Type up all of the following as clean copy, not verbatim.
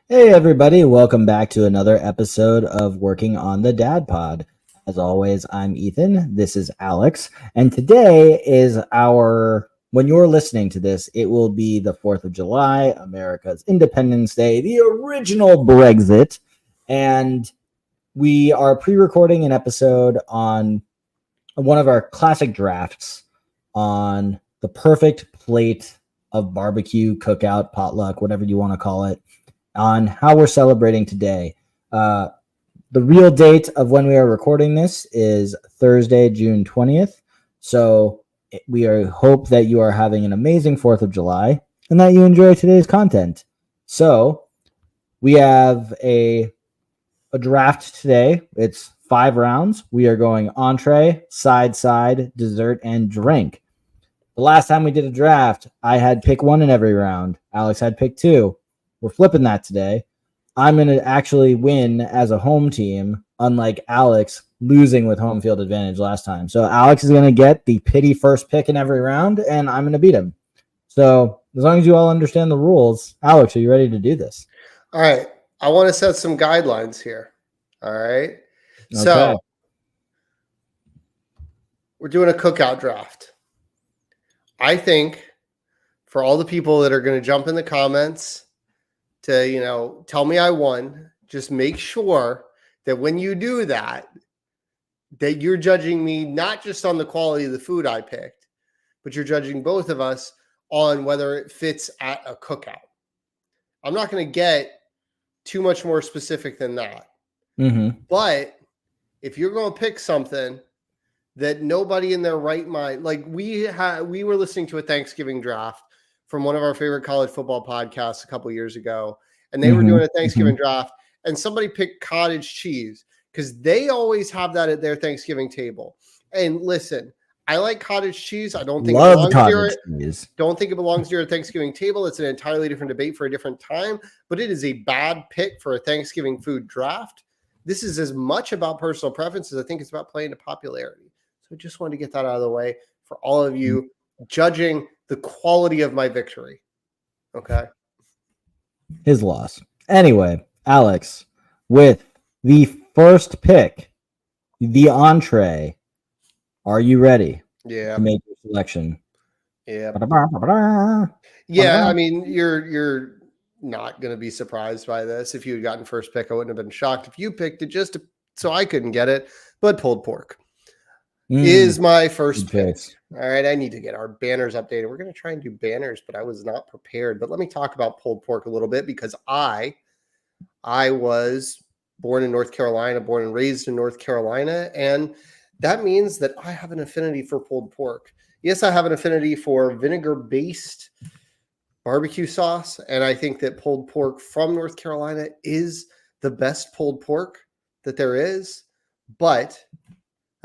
Hey everybody, welcome back to another episode of Working on the Dad Pod. As always, I'm Ethan, this is Alex, and today is when you're listening to this, it will be the 4th of July, America's Independence Day, the original Brexit, and we are pre-recording an episode on one of our classic drafts on the perfect plate of barbecue, cookout, potluck, whatever you want to call it, on how we're celebrating today. The real date of when we are recording this is Thursday, June 20th. So we hope that you are having an amazing 4th of July and that you enjoy today's content. So we have a draft today. It's 5 rounds. We are going entree, side, dessert, and drink. The last time we did a draft, I had pick 1 in every round. Alex had pick 2. We're flipping that today. I'm going to actually win as a home team, unlike Alex losing with home field advantage last time. So Alex is going to get the pity first pick in every round, and I'm going to beat him. So as long as you all understand the rules, Alex, are you ready to do this? All right. I want to set some guidelines here. All right. Okay. So we're doing a cookout draft. I think for all the people that are going to jump in the comments to, tell me I won, just make sure that when you do that you're judging me not just on the quality of the food I picked, but you're judging both of us on whether it fits at a cookout. I'm not going to get too much more specific than that. Mm-hmm. But if you're going to pick something that nobody in their right mind, like we were listening to a Thanksgiving draft from one of our favorite college football podcasts a couple years ago, and they were doing a Thanksgiving draft, and somebody picked cottage cheese because they always have that at their Thanksgiving table. And listen, I like cottage cheese. I don't think don't think it belongs to your Thanksgiving table. It's an entirely different debate for a different time, but it is a bad pick for a Thanksgiving food draft. This is as much about personal preference as I think it's about playing to popularity. So I just wanted to get that out of the way for all of you judging the quality of my victory. Okay. His loss. Anyway, Alex, with the first pick, the entree, are you ready? Yeah. To make your selection. Yeah. Yeah, I mean, you're not going to be surprised by this. If you had gotten first pick, I wouldn't have been shocked if you picked it just so I couldn't get it. But pulled pork is my first pick. All right, I need to get our banners updated. We're going to try and do banners, but I was not prepared. But let me talk about pulled pork a little bit because I was born in North Carolina, born and raised in North Carolina, and that means that I have an affinity for pulled pork. Yes, I have an affinity for vinegar-based barbecue sauce, and I think that pulled pork from North Carolina is the best pulled pork that there is. But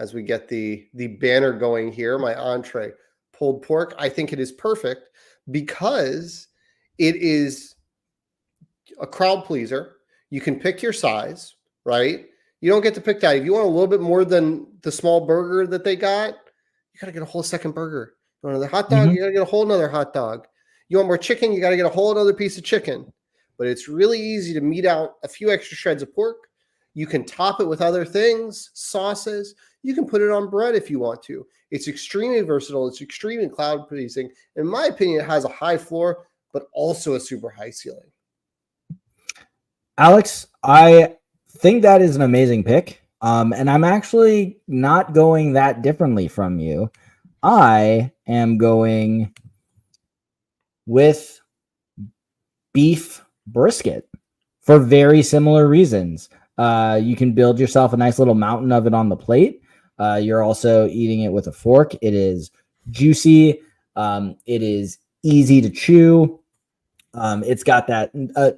as we get the banner going here, my entree, pulled pork, I think it is perfect because it is a crowd pleaser. You can pick your size, right? You don't get to pick that. If you want a little bit more than the small burger that they got, you got to get a whole second burger. You want another hot dog? You got to get a whole another hot dog. You want more chicken? You got to get a whole other piece of chicken. But it's really easy to meet out a few extra shreds of pork. You can top it with other things, sauces. You can put it on bread if you want to. It's extremely versatile. It's extremely crowd pleasing. In my opinion, it has a high floor, but also a super high ceiling. Alex, I think that is an amazing pick. And I'm actually not going that differently from you. I am going with beef brisket for very similar reasons. You can build yourself a nice little mountain of it on the plate. You're also eating it with a fork. It is juicy. It is easy to chew. It's got that,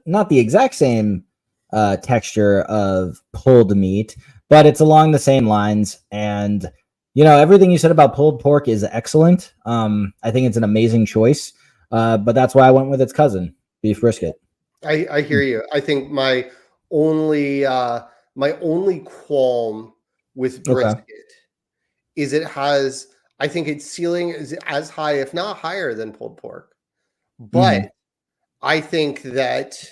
not the exact same texture of pulled meat, but it's along the same lines. And, everything you said about pulled pork is excellent. I think it's an amazing choice. But that's why I went with its cousin, beef brisket. I hear you. I think my only qualm with brisket is I think its ceiling is as high, if not higher, than pulled pork. But I think that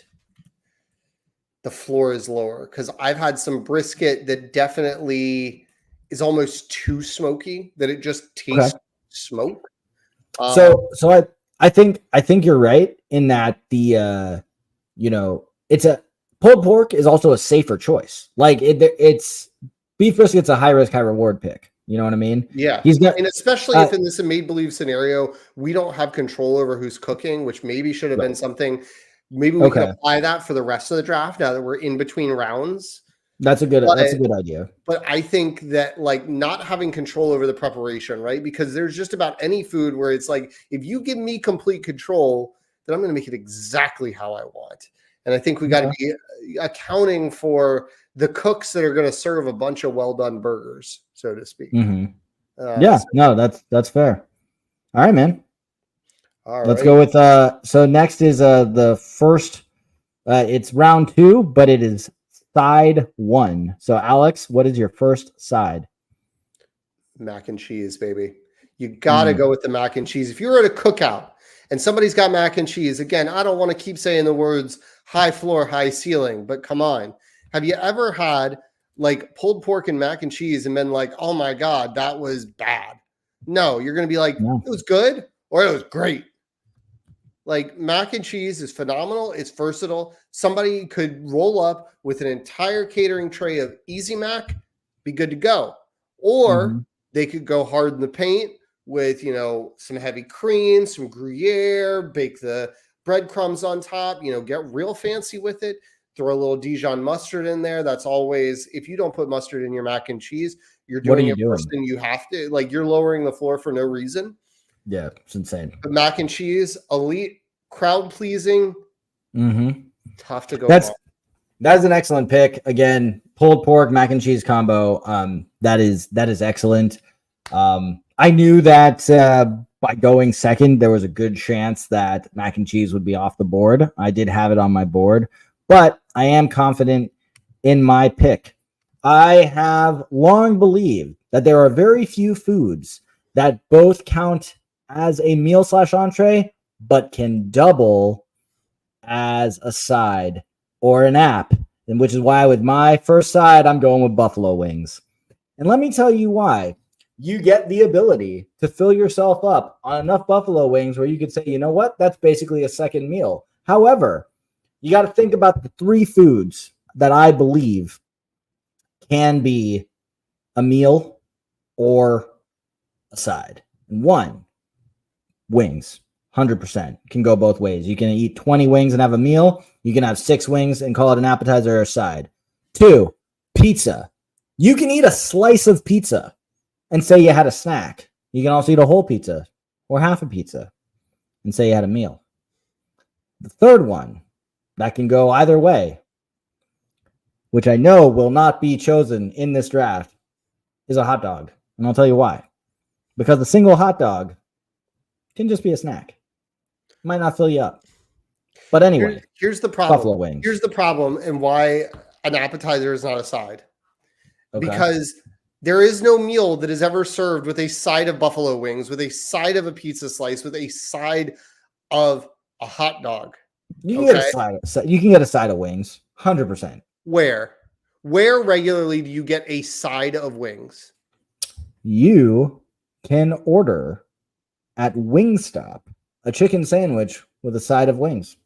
the floor is lower, because I've had some brisket that definitely is almost too smoky, that it just tastes smoke. So I think you're right in that the it's a pulled pork is also a safer choice. Like it's beef brisket's a high risk, high reward pick. You know what I mean? Yeah. He's got, and especially if in this made-believe scenario, we don't have control over who's cooking, which maybe should have been something. Maybe we can apply that for the rest of the draft now that we're in between rounds. That's a good idea. But I think that like not having control over the preparation, right? Because there's just about any food where it's like, if you give me complete control, then I'm going to make it exactly how I want. And I think we got to be accounting for the cooks that are going to serve a bunch of well-done burgers, so to speak. That's fair. All right, man. All Let's go with so next is the first it's round 2, but it is side 1. So Alex, what is your first side? Mac and cheese, baby. You got to go with the mac and cheese. If you're at a cookout and somebody's got mac and cheese, again, I don't want to keep saying the words high floor, high ceiling, but come on. Have you ever had like pulled pork and mac and cheese and been like, oh my God, that was bad? No, you're going to be like, it was good or it was great. Like mac and cheese is phenomenal. It's versatile. Somebody could roll up with an entire catering tray of Easy Mac, be good to go. Or they could go hard in the paint with, some heavy cream, some Gruyere, bake the breadcrumbs on top, get real fancy with it. Throw a little Dijon mustard in there. That's always, if you don't put mustard in your mac and cheese, you're doing it worse than you have to. Like you're lowering the floor for no reason. Yeah, it's insane. But mac and cheese, elite, crowd pleasing. Tough to go wrong. That's an excellent pick. Again, pulled pork, mac and cheese combo. That is excellent. I knew that by going second, there was a good chance that mac and cheese would be off the board. I did have it on my board, but I am confident in my pick. I have long believed that there are very few foods that both count as a meal / entree, but can double as a side or an app, and which is why with my first side, I'm going with buffalo wings. And let me tell you why. You get the ability to fill yourself up on enough buffalo wings where you could say, you know what, that's basically a second meal. However, you got to think about the 3 foods that I believe can be a meal or a side. And 1, wings. 100% can go both ways. You can eat 20 wings and have a meal. You can have 6 wings and call it an appetizer or a side. 2, pizza. You can eat a slice of pizza and say you had a snack. You can also eat a whole pizza or half a pizza and say you had a meal. The 3rd one that can go either way, which I know will not be chosen in this draft, is a hot dog. And I'll tell you why. Because the single hot dog can just be a snack. Might not fill you up. But anyway, here's the problem. Buffalo wings. Here's the problem and why an appetizer is not a side. Okay. Because there is no meal that is ever served with a side of buffalo wings, with a side of a pizza slice, with a side of a hot dog. You can get a side of wings, 100%. Where regularly do you get a side of wings? You can order at Wingstop a chicken sandwich with a side of wings.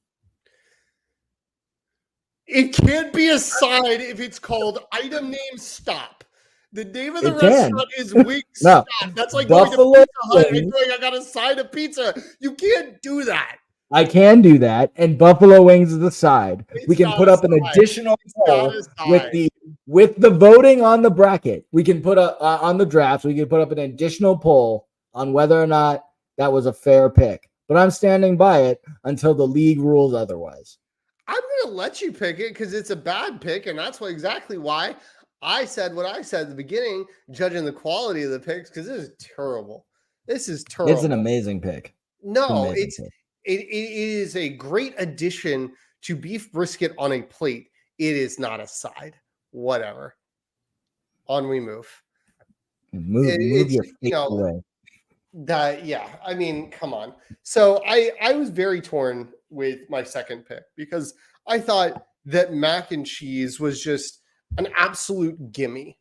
It can't be a side if it's called item name stop. The name of the restaurant is Wingstop. That's like Buffalo going to Pizza Hut and going, I got a side of pizza. You can't do that. I can do that, and buffalo wings is the side. We can put up an additional poll with the voting on the bracket. We can put on the drafts. We can put up an additional poll on whether or not that was a fair pick. But I'm standing by it until the league rules otherwise. I'm going to let you pick it because it's a bad pick, and that's exactly why I said what I said at the beginning, judging the quality of the picks, because this is terrible. This is terrible. It's an amazing pick. No, it is a great addition to beef brisket on a plate. It is not a side. Whatever. On we move. Move your feet away. I mean, come on. So I was very torn with my second pick because I thought that mac and cheese was just an absolute gimme.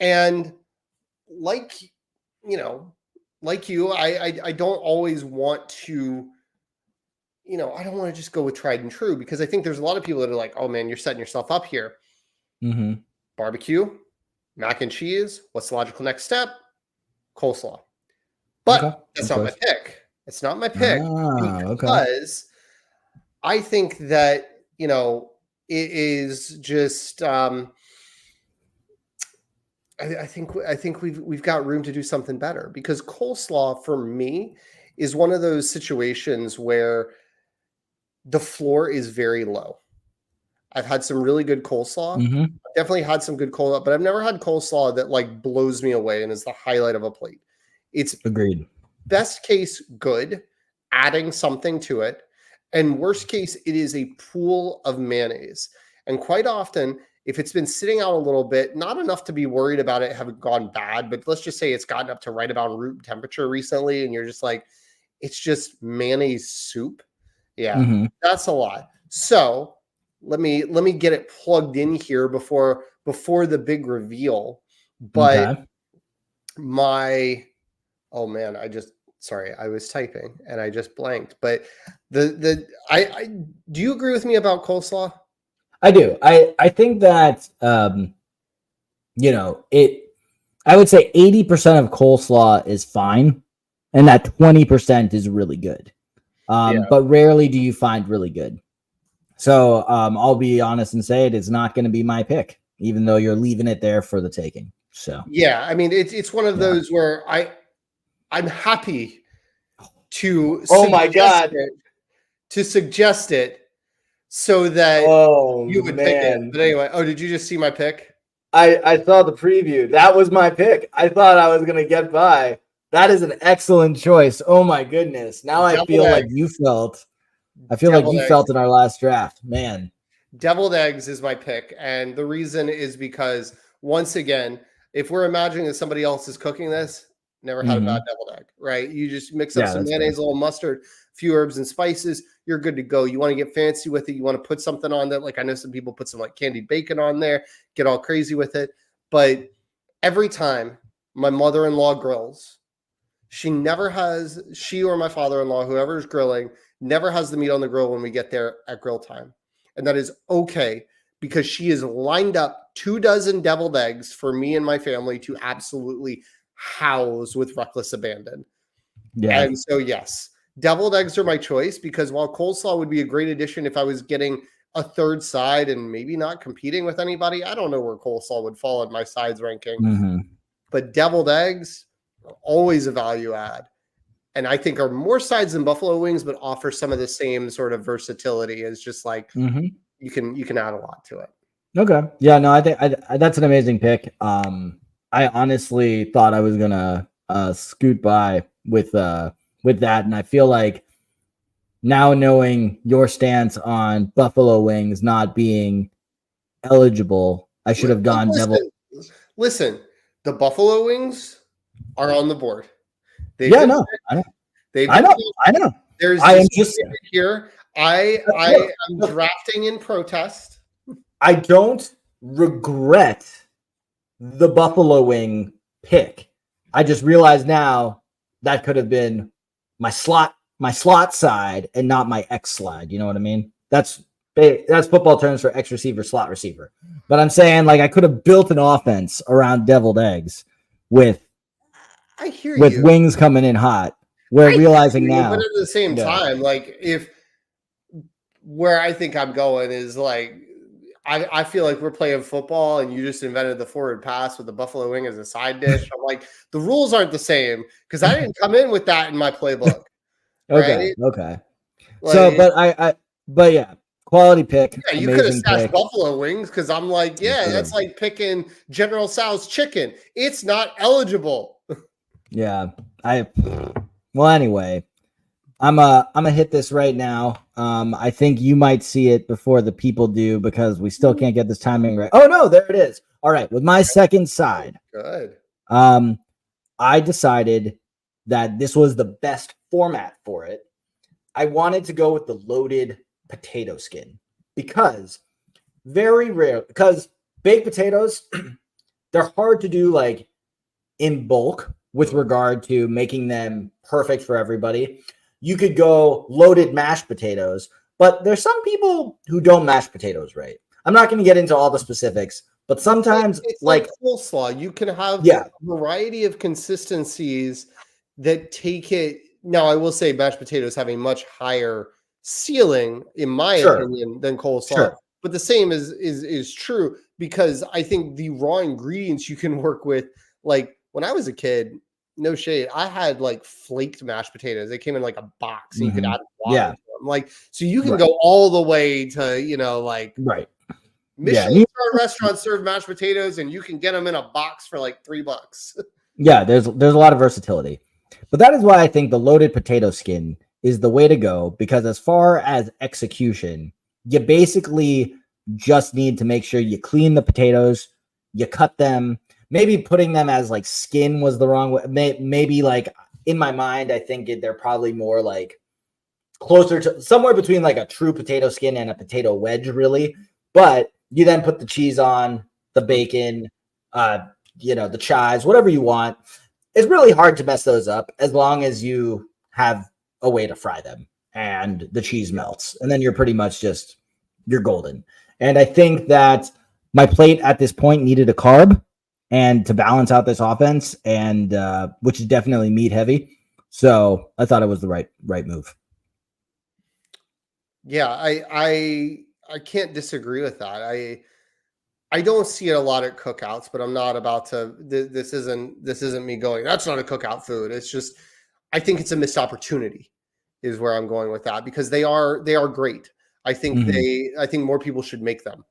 And like, like you, I don't always want to, I don't want to just go with tried and true, because I think there's a lot of people that are like, oh man, you're setting yourself up here. Mm-hmm. Barbecue, mac and cheese. What's the logical next step? Coleslaw. But that's not my pick. It's not my pick because I think that, it is just, I think we've got room to do something better, because coleslaw for me is one of those situations where the floor is very low. I've had some really good coleslaw. Mm-hmm. I've definitely had some good coleslaw, but I've never had coleslaw that like blows me away and is the highlight of a plate. It's agreed. Best case, good, adding something to it. And worst case, it is a pool of mayonnaise. And quite often, if it's been sitting out a little bit, not enough to be worried about it having gone bad, but let's just say it's gotten up to right about room temperature recently, and you're just like, it's just mayonnaise soup. Yeah, that's a lot. So let me get it plugged in here before the big reveal. But oh man, I was typing and I just blanked. But I do you agree with me about coleslaw? I do. I think that I would say 80% of coleslaw is fine, and that 20% is really good. But rarely do you find really good. So I'll be honest and say it is not going to be my pick, even though you're leaving it there for the taking. So yeah, I mean it's one of those where I'm happy to suggest it so that you would pick it. But anyway, did you just see my pick? I saw the preview. That was my pick. I thought I was going to get by. That is an excellent choice. Oh my goodness. Now I feel like you felt in our last draft, man. Deviled eggs is my pick. And the reason is because, once again, if we're imagining that somebody else is cooking this, never had a bad deviled egg, right? You just mix up some mayonnaise, a little mustard, a few herbs and spices. You're good to go. You want to get fancy with it. You want to put something on that. Like I know some people put some like candied bacon on there, get all crazy with it. But every time my mother-in-law grills, she or my father-in-law, whoever is grilling, never has the meat on the grill when we get there at grill time. And that is okay, because she has lined up 24 deviled eggs for me and my family to absolutely house with reckless abandon. Yeah. And so, yes, deviled eggs are my choice, because while coleslaw would be a great addition if I was getting a third side and maybe not competing with anybody, I don't know where coleslaw would fall in my sides ranking. But deviled eggs are always a value add. And I think are more sides than buffalo wings, but offer some of the same sort of versatility. As just like you can add a lot to it. Okay, yeah, no, I think that's an amazing pick. I honestly thought I was gonna scoot by with that, and I feel like now, knowing your stance on buffalo wings not being eligible, I should have gone Listen, the buffalo wings are on the board. I know. There's here. I am drafting in protest. I don't regret the buffalo wing pick. I just realized now that could have been my slot side and not my X slide. You know what I mean? That's football terms for X receiver, slot receiver. But I'm saying, like, I could have built an offense around deviled eggs with wings coming in hot. We're realizing now. But at the same time, like, where I think I'm going is like, I feel like we're playing football and you just invented the forward pass with the buffalo wing as a side dish. I'm like, the rules aren't the same, because I didn't come in with that in my playbook. Okay. Like, so, but yeah, quality pick. Yeah, you could have stashed buffalo wings, because I'm like, that's like picking General Tso's chicken. It's not eligible. Yeah, well, anyway, I'm gonna hit this right now. I think you might see it before the people do, because we still can't get this timing right. Oh no, there it is. All right, with my second side. Good. I decided that this was the best format for it. I wanted to go with the loaded potato skin, because very rare because baked potatoes, they're hard to do like in bulk with regard to making them perfect for everybody. You could go loaded mashed potatoes, but there's some people who don't mash potatoes right. I'm not going to get into all the specifics, but sometimes it's like coleslaw. You can have a variety of consistencies that take it. Now, I will say mashed potatoes have a much higher ceiling, in my opinion, than coleslaw. Sure. But the same is true because I think the raw ingredients you can work with, like when I was a kid, no shade, I had like flaked mashed potatoes. They came in like a box, and you could add water to them. Like, so you can go all the way to, you know, like Michelin star restaurants serve mashed potatoes, and you can get them in a box for like $3. Yeah, there's a lot of versatility. But that is why I think the loaded potato skin is the way to go, because as far as execution, you basically just need to make sure you clean the potatoes, you cut them. Maybe putting them as like skin was the wrong way. Maybe like in my mind, I think they're probably more like closer to somewhere between like a true potato skin and a potato wedge, really. But you then put the cheese on, the bacon, the chives, whatever you want. It's really hard to mess those up as long as you have a way to fry them and the cheese melts. And then you're pretty much you're golden. And I think that my plate at this point needed a carb and to balance out this offense, and which is definitely meat heavy. So I thought it was the right move. Yeah, I can't disagree with that. I don't see it a lot at cookouts, but I'm not about to. This isn't me going, that's not a cookout food. It's just, I think it's a missed opportunity, is where I'm going with that, because they are great. I think I think more people should make them.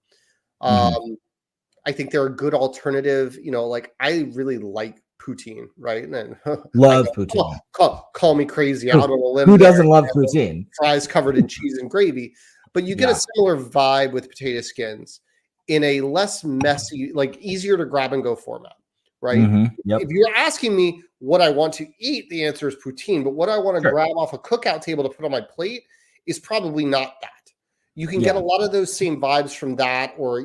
I think they're a good alternative. You know, like I really like poutine, right? And then love poutine. Call me crazy out on a limb. Who doesn't love poutine? Fries covered in cheese and gravy, but you get a similar vibe with potato skins in a less messy, like easier to grab and go format, right? If you're asking me what I want to eat, the answer is poutine. But what I want to grab off a cookout table to put on my plate is probably not that. You can get a lot of those same vibes from that, or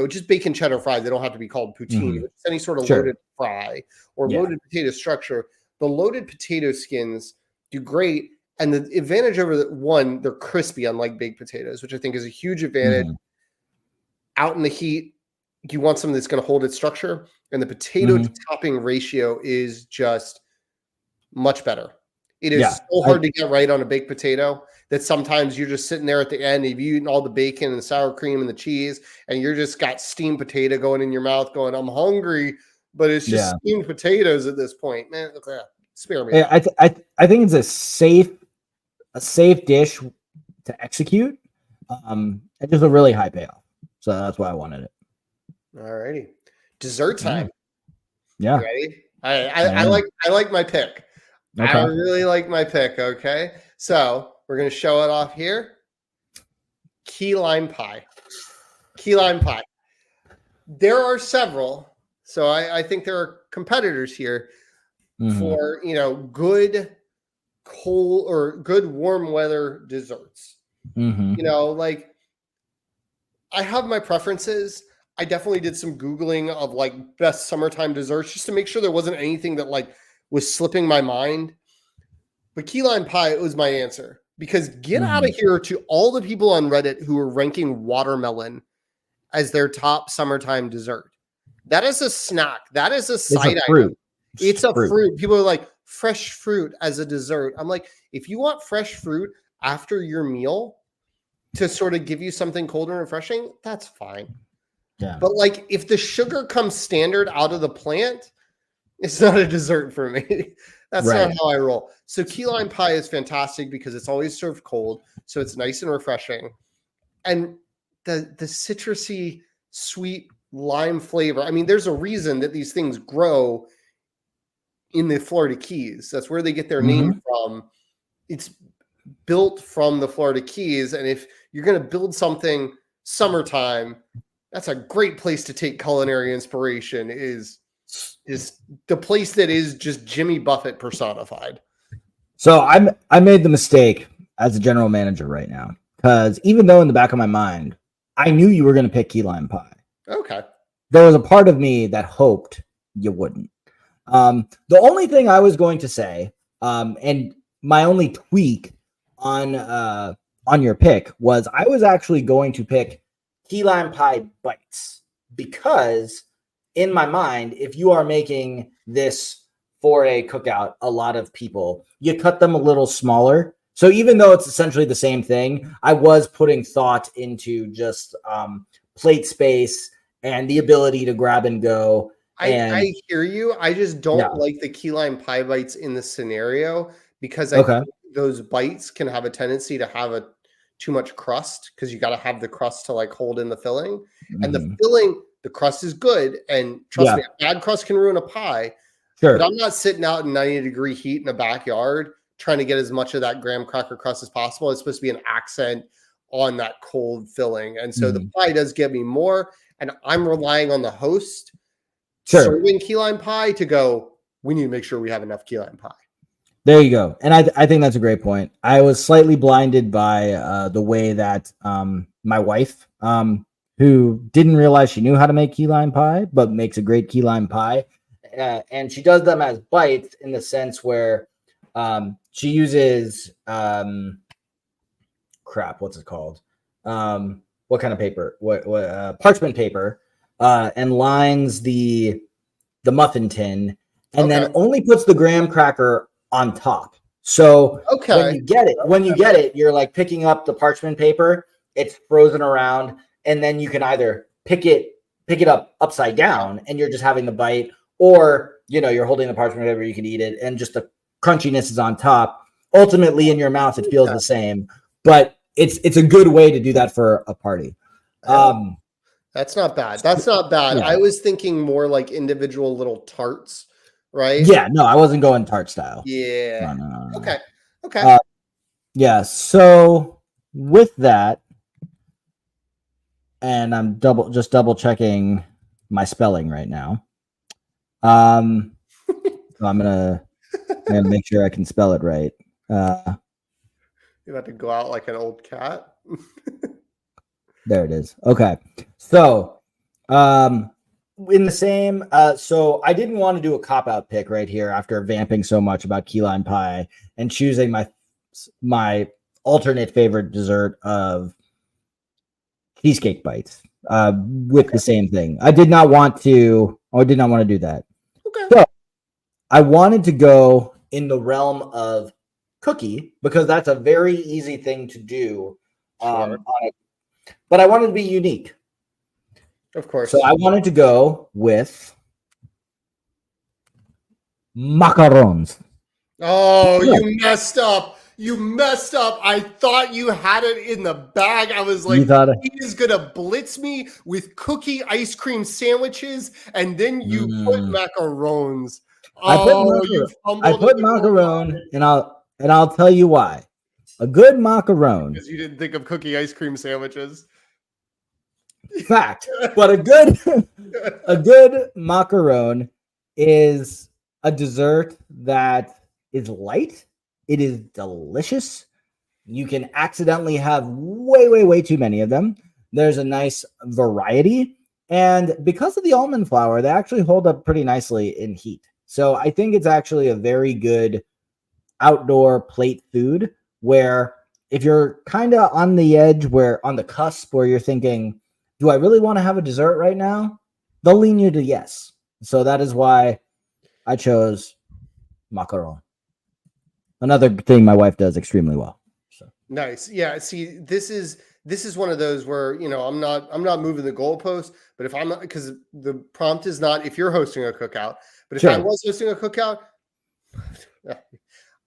just bacon cheddar fries. They don't have to be called poutine. It's any sort of loaded fry or loaded potato structure. The loaded potato skins do great, and the advantage over one, they're crispy, unlike baked potatoes, which I think is a huge advantage. Out in the heat, you want something that's going to hold its structure, and the potato to topping ratio is just much better. It is so hard to get right on a baked potato that sometimes you're just sitting there at the end, you've eaten all the bacon and the sour cream and the cheese, and you're just got steamed potato going in your mouth going, I'm hungry, but it's just steamed potatoes at this point. Man, spare me. I think it's a safe dish to execute. It's just a really high payoff. So that's why I wanted it. All righty. Dessert time. Yeah. Ready? I like my pick. Okay. I really like my pick. Okay. So we're going to show it off here. Key lime pie. Key lime pie. There are several. So I think there are competitors here for, good cold or good warm weather desserts. Like, I have my preferences. I definitely did some Googling of like best summertime desserts just to make sure there wasn't anything that like was slipping my mind. But key lime pie was my answer, because get out of here to all the people on Reddit who are ranking watermelon as their top summertime dessert. That is a snack. That is a side item. It's a fruit. People are like, fresh fruit as a dessert. I'm like, if you want fresh fruit after your meal to sort of give you something cold and refreshing, that's fine. Yeah. But like, if the sugar comes standard out of the plant, it's not a dessert for me. That's not how I roll. So key lime pie is fantastic because it's always served cold, so it's nice and refreshing. And the citrusy, sweet lime flavor. I mean, there's a reason that these things grow in the Florida Keys. That's where they get their name from. It's built from the Florida Keys, and if you're going to build something summertime, that's a great place to take culinary inspiration. Is the place that is just Jimmy Buffett personified. So I made the mistake as a general manager right now, because even though in the back of my mind I knew you were going to pick key lime pie. Okay. There was a part of me that hoped you wouldn't. The only thing I was going to say, and my only tweak on your pick was I was actually going to pick key lime pie bites, because in my mind, if you are making this for a cookout, a lot of people, you cut them a little smaller. So even though it's essentially the same thing, I was putting thought into just plate space and the ability to grab and go. I hear you. I just don't like the key lime pie bites in the scenario, because I think those bites can have a tendency to have too much crust, because you got to have the crust to like hold in the filling. And the filling, the crust is good. And trust me, bad crust can ruin a pie. Sure. But I'm not sitting out in 90-degree heat in a backyard trying to get as much of that graham cracker crust as possible. It's supposed to be an accent on that cold filling. And so the pie does give me more. And I'm relying on the host serving key lime pie to go, we need to make sure we have enough key lime pie. There you go. And I think that's a great point. I was slightly blinded by the way that my wife, who didn't realize she knew how to make key lime pie, but makes a great key lime pie. And she does them as bites in the sense where she uses what's it called? What kind of paper? What parchment paper, and lines the muffin tin, and then only puts the graham cracker on top. So when you get it, you're like picking up the parchment paper, it's frozen around, and then you can either pick it up upside down and you're just having the bite, or you're holding the parchment paper, you can eat it, and just the crunchiness is on top. Ultimately in your mouth it feels the same, but it's a good way to do that for a party. That's not bad. Yeah. I was thinking more like individual little tarts, right? Yeah, no, I wasn't going tart style. Yeah. No. Okay. Yeah, so with that, and I'm double checking my spelling right now. So I'm gonna make sure I can spell it right. You have to go out like an old cat. There it is. Okay. So, in the same, so I didn't want to do a cop-out pick right here after vamping so much about key lime pie and choosing my alternate favorite dessert of cheesecake bites with the same thing. I did not want to do that. Okay. So I wanted to go in the realm of cookie, because that's a very easy thing to do. But I wanted to be unique. Of course. So I wanted to go with macarons. Oh, you messed up. I thought you had it in the bag. I was like, he is going to blitz me with cookie ice cream sandwiches, and then you put macarons. I put macaron, and I'll tell you why. A good macaron. Because you didn't think of cookie ice cream sandwiches. Fact. But a good macaron is a dessert that is light. It is delicious. You can accidentally have way too many of them. There's a nice variety. And because of the almond flour, they actually hold up pretty nicely in heat. So I think it's actually a very good outdoor plate food, where if you're kind of on the edge, on the cusp, where you're thinking, do I really want to have a dessert right now? They'll lean you to yes. So that is why I chose macaron. Another thing my wife does extremely well. So nice. Yeah. See, this is one of those where, I'm not moving the goalpost, but if I'm not, because the prompt is not if you're hosting a cookout, but if I was hosting a cookout,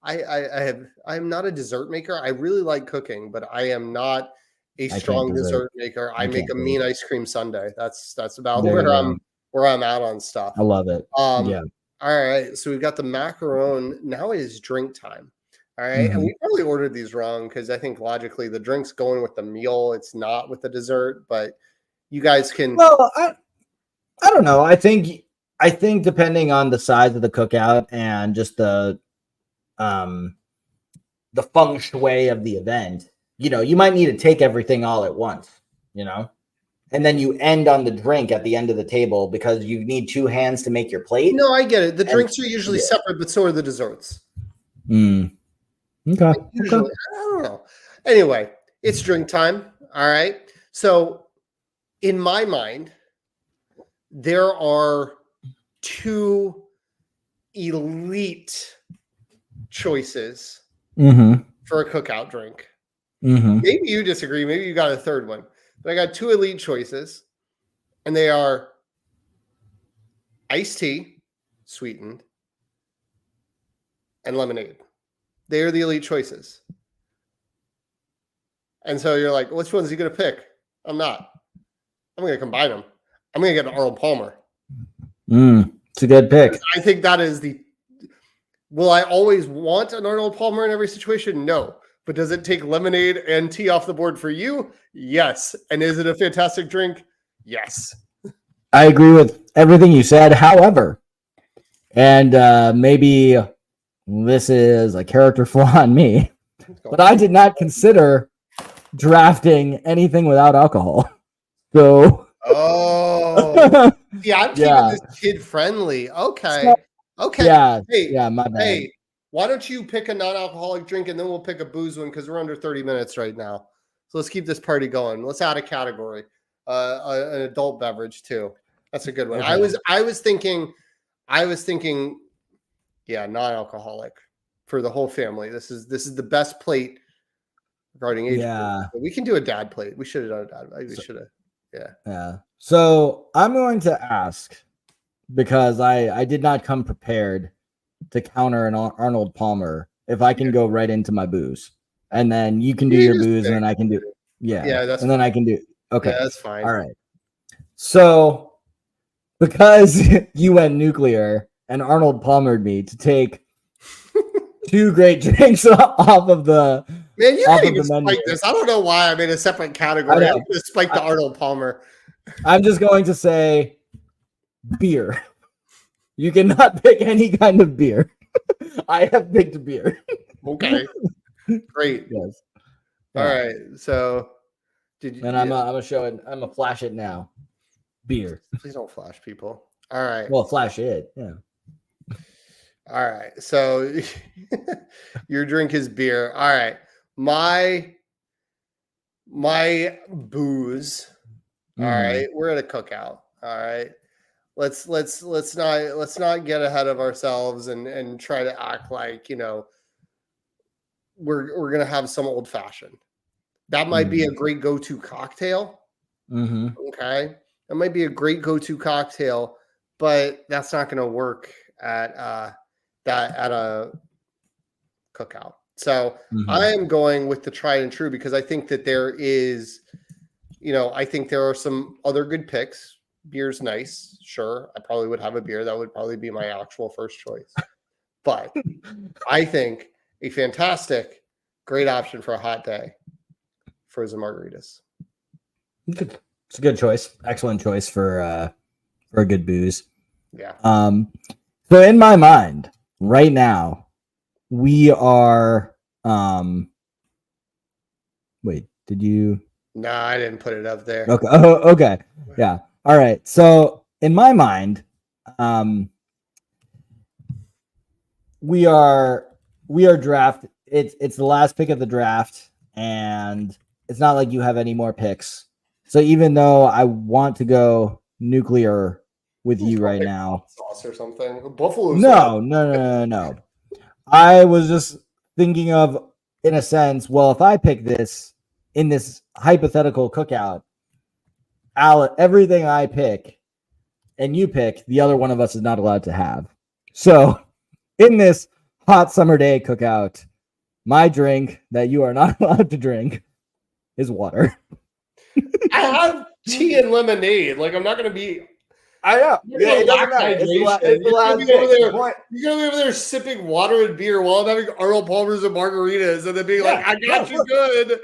I'm not a dessert maker. I really like cooking, but I am not a strong dessert maker. I make a mean ice cream sundae. That's about where I'm at on stuff. I love it. Yeah. All right. So we've got the macaron. Now it is drink time. All right. And we probably ordered these wrong, because I think logically the drink's going with the meal. It's not with the dessert, but you guys can. Well, I don't know. I think depending on the size of the cookout and just the feng shui of the event, you might need to take everything all at once, and then you end on the drink at the end of the table because you need two hands to make your plate. No, I get it. The drinks are usually separate, but so are the desserts. Okay. Usually, I don't know. Anyway, it's drink time. All right. So in my mind, there are two elite choices for a cookout drink. Maybe you disagree. Maybe you got a third one. But I got two elite choices, and they are iced tea, sweetened, and lemonade. They are the elite choices. And so you're like, which one's he going to pick? I'm not. I'm going to combine them. I'm going to get an Arnold Palmer. It's a good pick. I think that is the... Will I always want an Arnold Palmer in every situation? No. But does it take lemonade and tea off the board for you? Yes. And is it a fantastic drink? Yes. I agree with everything you said. However, and maybe this is a character flaw on me, but I did not consider drafting anything without alcohol. So, yeah, I'm keeping this kid friendly. Okay. Yeah. My bad. Hey, why don't you pick a non-alcoholic drink and then we'll pick a booze one because we're under 30 minutes right now. So let's keep this party going. Let's add a category, an adult beverage too. That's a good one. Okay. I was thinking, yeah, non-alcoholic for the whole family. This is the best plate regarding age. Yeah, we can do a dad plate. We should have done a dad. We should have. Yeah. So I'm going to ask, because I did not come prepared to counter an Arnold Palmer, if I can go right into my booze, and then you can do your booze, and then I can do that's and then I can do that's fine. All right. So because you went nuclear and Arnold Palmered me to take two great drinks off of the man, you can't even spike this. I don't know why I made a separate category. I'm going to spike the Arnold Palmer. I'm just going to say beer. You cannot pick any kind of beer. I have picked beer. Okay. Great. Yes. All right. So and I'm gonna show it. I'm gonna flash it now. Beer. Please don't flash people. All right. Well, flash it. Yeah. All right. So your drink is beer. All right. My booze. All right. We're at a cookout. All right. Let's not get ahead of ourselves and try to act like, we're gonna have some old fashioned. That might be a great go-to cocktail. Okay. That might be a great go-to cocktail, but that's not gonna work at a cookout. So I am going with the tried and true because I think that there is, I think there are some other good picks. Beer's nice. Sure. I probably would have a beer. That would probably be my actual first choice. But I think a fantastic, great option for a hot day, frozen margaritas. It's a good choice. Excellent choice for a good booze. Yeah. So in my mind, right now, we are wait, did you? No, I didn't put it up there. Okay. Oh, okay. Yeah. All right. So in my mind, we are draft. It's the last pick of the draft, and it's not like you have any more picks. So even though I want to go nuclear with you right now, sauce or something, buffalo. No. I was just thinking of, in a sense, well, if I pick this in this hypothetical cookout, everything I pick and you pick, the other one of us is not allowed to have. So in this hot summer day cookout, my drink that you are not allowed to drink is water. I have tea and lemonade. Like, I'm not going to be... I know. You're going to be over there sipping water and beer while I'm having Arnold Palmers and margaritas and then being like, I got you good.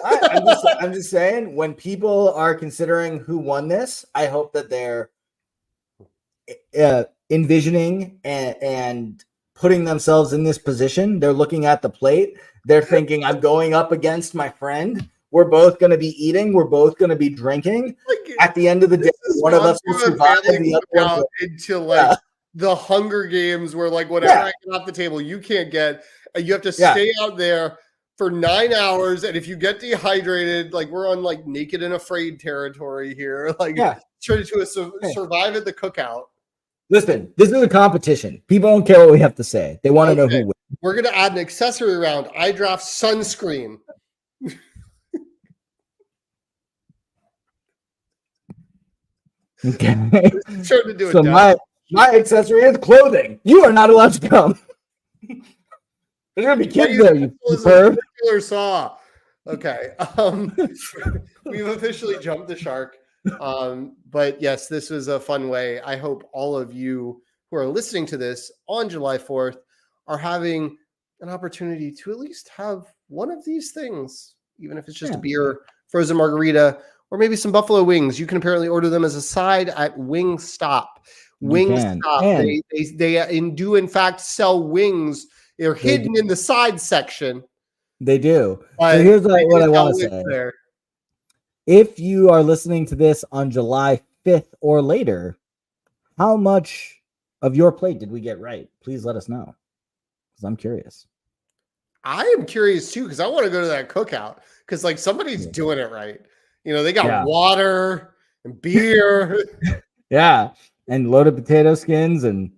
I'm just saying, when people are considering who won this, I hope that they're envisioning and putting themselves in this position. They're looking at the plate. They're thinking, I'm going up against my friend We're both going to be eating. We're both going to be drinking. At the end of the day, one of us will survive. The other one into like the Hunger Games, where like whatever I get off the table, you can't get. You have to stay out there for 9 hours, and if you get dehydrated, like we're on like naked and afraid territory here. Like trying to survive at the cookout. Listen, this is a competition. People don't care what we have to say. They want to know who wins. We're going to add an accessory round. I draft sunscreen. Okay. Starting to do so my accessory is clothing. You are not allowed to come. There's going to be kids there, you perv. Saw. Okay. We've officially jumped the shark. But yes, this was a fun way. I hope all of you who are listening to this on July 4th are having an opportunity to at least have one of these things, even if it's just a beer, frozen margarita, or maybe some buffalo wings. You can apparently order them as a side at Wingstop. Wingstop. They do in fact sell wings. They're hidden in the side section. They do. So here's what I want to say. There. If you are listening to this on July 5th or later, how much of your plate did we get right? Please let us know, because I'm curious. I am curious too, because I want to go to that cookout, because like somebody's doing it right. You know, they got water and beer. And loaded potato skins and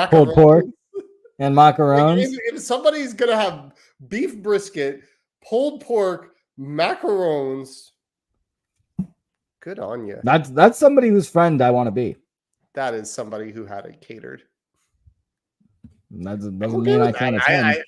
pulled pork and macarons. Like if somebody's going to have beef brisket, pulled pork, macarons, good on you. That's somebody whose friend I want to be. That is somebody who had it catered. That doesn't mean I can't attend.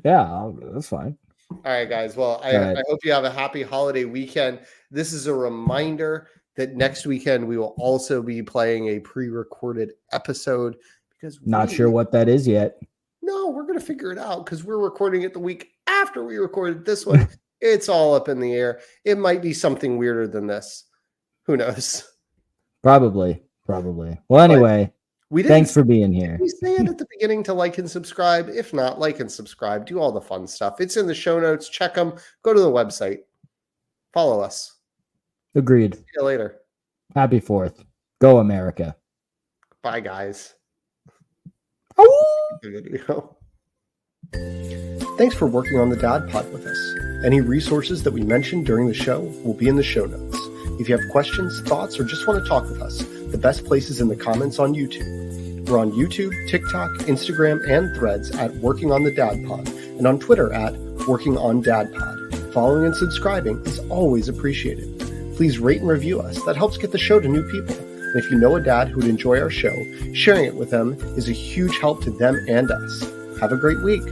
That's fine. All right, guys. Well, I hope you have a happy holiday weekend. This is a reminder that next weekend we will also be playing a pre-recorded episode, because not sure what that is yet. No, we're going to figure it out, because we're recording it the week after we recorded this one. It's all up in the air. It might be something weirder than this. Who knows? Probably. Well, anyway, thanks for being here. We say it at the beginning to like and subscribe. If not, like and subscribe. Do all the fun stuff. It's in the show notes. Check them. Go to the website. Follow us. Agreed. See you later. Happy 4th. Go America. Bye, guys. Thanks for working on the Dad Pod with us. Any resources that we mentioned during the show will be in the show notes. If you have questions, thoughts, or just want to talk with us, the best place is in the comments on YouTube. We're on YouTube, TikTok, Instagram, and Threads at Working on the Dad Pod, and on Twitter at Working on Dad Pod. Following and subscribing is always appreciated. Please rate and review us. That helps get the show to new people. And if you know a dad who would enjoy our show, sharing it with them is a huge help to them and us. Have a great week.